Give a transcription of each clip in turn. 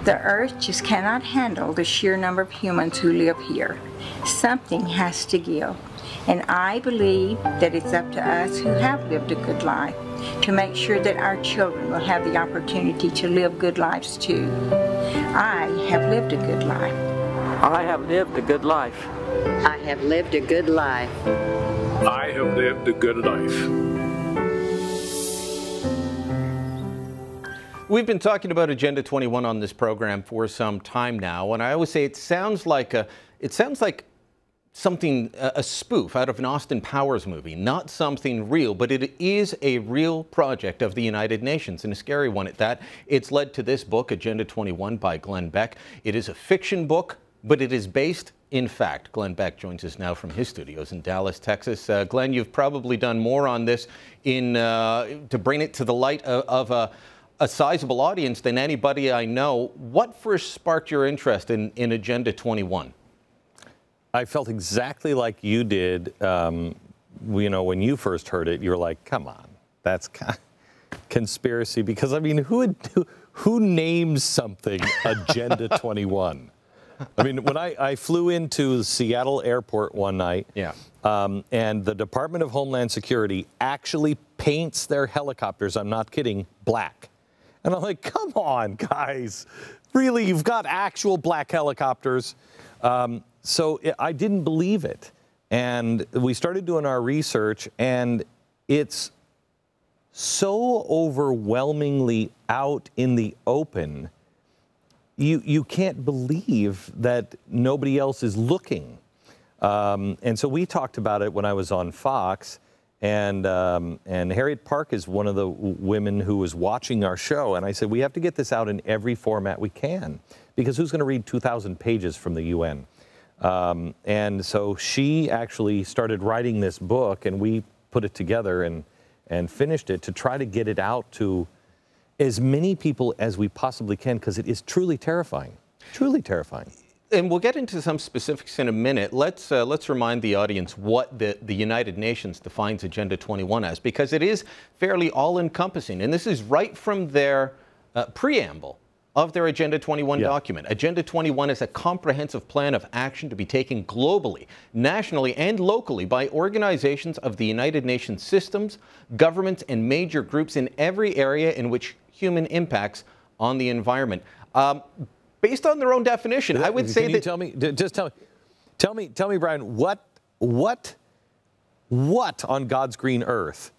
The earth just cannot handle the sheer number of humans who live here. Something has to give. And I believe that it's up to us who have lived a good life to make sure that our children will have the opportunity to live good lives too. I have lived a good life. I have lived a good life. I have lived a good life. I have lived a good life. We've been talking about Agenda 21 on this program for some time now, and I always say it sounds like something, a spoof out of an Austin Powers movie, not something real, but it is a real project of the United Nations, and a scary one at that. It's led to this book, Agenda 21 by Glenn Beck. It is a fiction book, but it is based in fact. Glenn Beck joins us now from his studios in Dallas, Texas. Glenn, you've probably done more on this to bring it to the light of a sizable audience than anybody I know. What first sparked your interest in Agenda 21? I felt exactly like you did. When you first heard it, you were like, come on, that's conspiracy. Because, I mean, who names something Agenda 21? I mean, when I flew into the Seattle airport one night, and the Department of Homeland Security actually paints their helicopters, I'm not kidding, black. And I'm like, come on, guys. Really, you've got actual black helicopters. So I didn't believe it. And we started doing our research, and it's so overwhelmingly out in the open, you can't believe that nobody else is looking. And so we talked about it when I was on Fox. And Harriet Park is one of the women who was watching our show. And I said, we have to get this out in every format we can, because who's going to read 2,000 pages from the UN? And so she actually started writing this book, and we put it together and finished it to try to get it out to as many people as we possibly can, because it is truly terrifying, truly terrifying. And we'll get into some specifics in a minute. Let's remind the audience what the United Nations defines Agenda 21 as, because it is fairly all-encompassing. And this is right from their preamble of their Agenda 21 document. Agenda 21 is a comprehensive plan of action to be taken globally, nationally, and locally by organizations of the United Nations systems, governments, and major groups in every area in which human impacts on the environment. Based on their own definition, I would say that. Tell me, Brian, what on God's green earth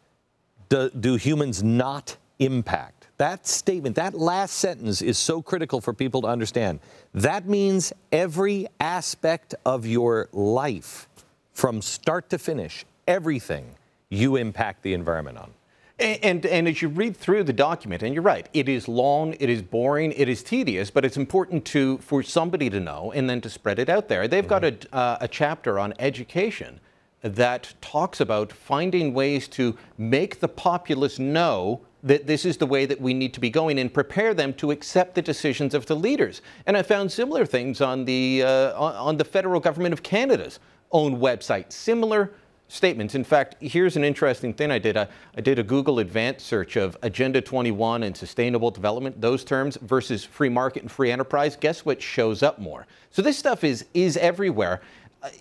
do humans not impact? That statement, that last sentence is so critical for people to understand. That means every aspect of your life, from start to finish, everything you impact the environment on. And as you read through the document, and you're right, it is long, it is boring, it is tedious, but it's important for somebody to know and then to spread it out there. They've got a chapter on education that talks about finding ways to make the populace know that this is the way that we need to be going and prepare them to accept the decisions of the leaders. And I found similar things on the federal government of Canada's own website, similar statements. In fact, here's an interesting thing I did. I did a Google advanced search of Agenda 21 and sustainable development, those terms, versus free market and free enterprise. Guess what shows up more? So this stuff is everywhere.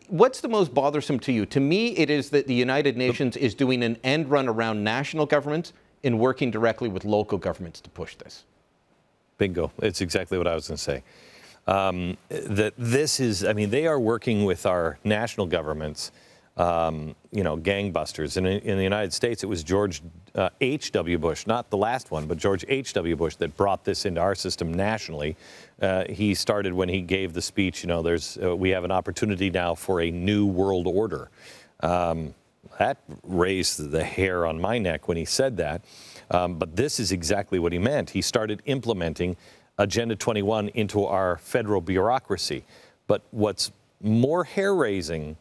What's the most bothersome to you? To me, it is that the United Nations is doing an end run around national governments and working directly with local governments to push this. Bingo. It's exactly what I was going to say. That this is, I mean, they are working with our national governments, gangbusters. And in the United States, it was George H.W. Bush, not the last one, but George H.W. Bush that brought this into our system nationally. He started when he gave the speech, we have an opportunity now for a new world order. That raised the hair on my neck when he said that. But this is exactly what he meant. He started implementing Agenda 21 into our federal bureaucracy. But what's more hair-raising,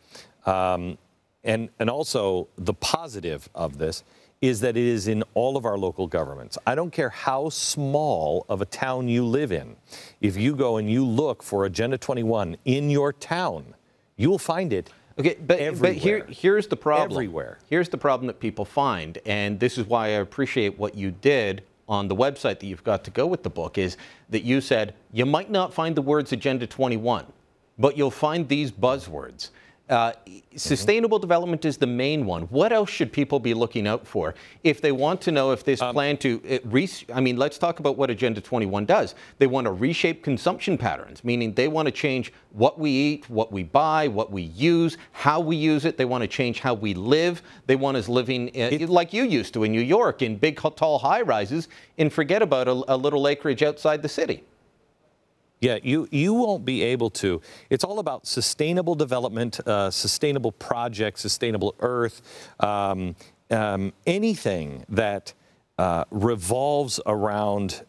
and also the positive of this, is that it is in all of our local governments. I don't care how small of a town you live in. If you go and you look for Agenda 21 in your town, you'll find it. Okay, but here's the problem. Everywhere. Here's the problem that people find, and this is why I appreciate what you did on the website that you've got to go with the book is that you said you might not find the words Agenda 21, but you'll find these buzzwords. Sustainable development is the main one. What else should people be looking out for if they want to know if this plan to, I mean, let's talk about what Agenda 21 does. They want to reshape consumption patterns, meaning they want to change what we eat, what we buy, what we use, how we use it. They want to change how we live. They want us living like you used to in New York, in big, tall high-rises, and forget about a little acreage outside the city. Yeah, you won't be able to. It's all about sustainable development, sustainable projects, sustainable earth, anything that revolves around,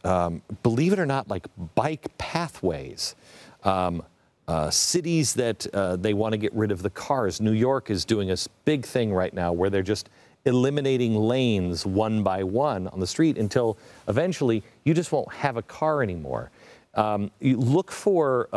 believe it or not, like bike pathways, cities that they want to get rid of the cars. New York is doing a big thing right now where they're just eliminating lanes one by one on the street until eventually you just won't have a car anymore. You look for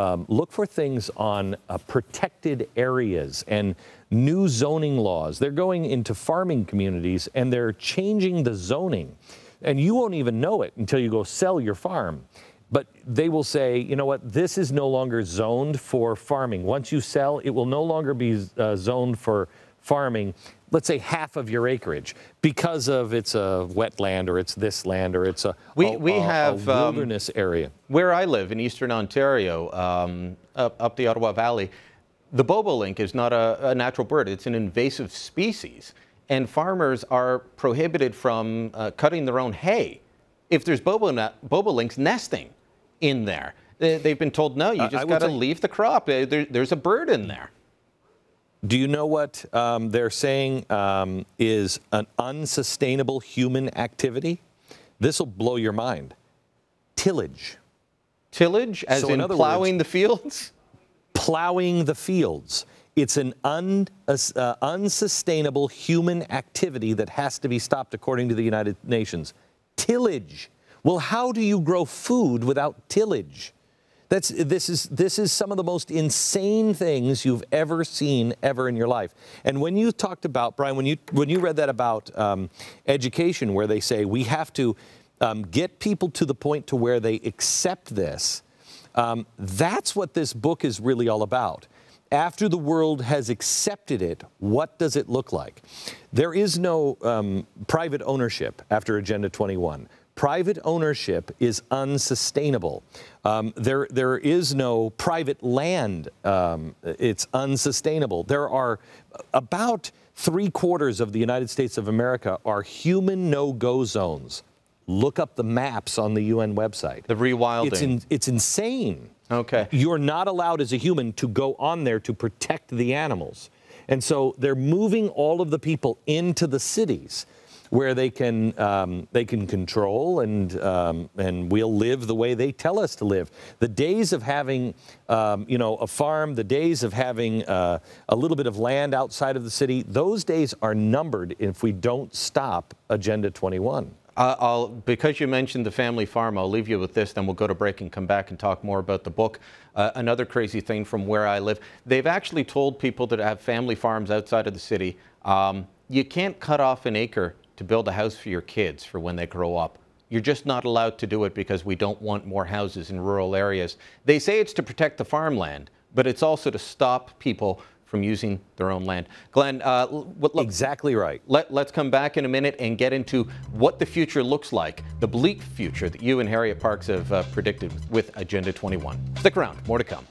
things on protected areas and new zoning laws. They're going into farming communities and they're changing the zoning. And you won't even know it until you go sell your farm. But they will say, you know what, this is no longer zoned for farming. Once you sell, it will no longer be zoned for farming, let's say half of your acreage, because of it's a wetland or it's this land or it's a wilderness area. Where I live in eastern Ontario, up the Ottawa Valley, the bobolink is not a natural bird. It's an invasive species. And farmers are prohibited from cutting their own hay if there's bobolinks nesting in there. They've been told, no, you just got to leave the crop. There's a bird in there. Do you know what they're saying is an unsustainable human activity? This will blow your mind. Tillage. Tillage, as in plowing the fields? Plowing the fields. It's an unsustainable human activity that has to be stopped according to the United Nations. Tillage. Well, how do you grow food without tillage? This is some of the most insane things you've ever seen ever in your life. And when you talked about, Brian, when you read that about education, where they say we have to get people to the point to where they accept this, that's what this book is really all about. After the world has accepted it, what does it look like? There is no private ownership after Agenda 21. Private ownership is unsustainable. There is no private land. It's unsustainable. There are about 3/4 of the United States of America are human no-go zones. Look up the maps on the UN website. The rewilding. It's insane. Okay. You're not allowed as a human to go on there to protect the animals. And so they're moving all of the people into the cities, where they can control and we'll live the way they tell us to live. The days of having a farm, the days of having a little bit of land outside of the city, those days are numbered if we don't stop Agenda 21. Because you mentioned the family farm, I'll leave you with this, then we'll go to break and come back and talk more about the book. Another crazy thing from where I live, they've actually told people that have family farms outside of the city, you can't cut off an acre to build a house for your kids for when they grow up. You're just not allowed to do it because we don't want more houses in rural areas. They say it's to protect the farmland, but it's also to stop people from using their own land. Glenn, exactly right. Let's come back in a minute and get into what the future looks like, the bleak future that you and Harriet Parks have predicted with Agenda 21. Stick around, more to come.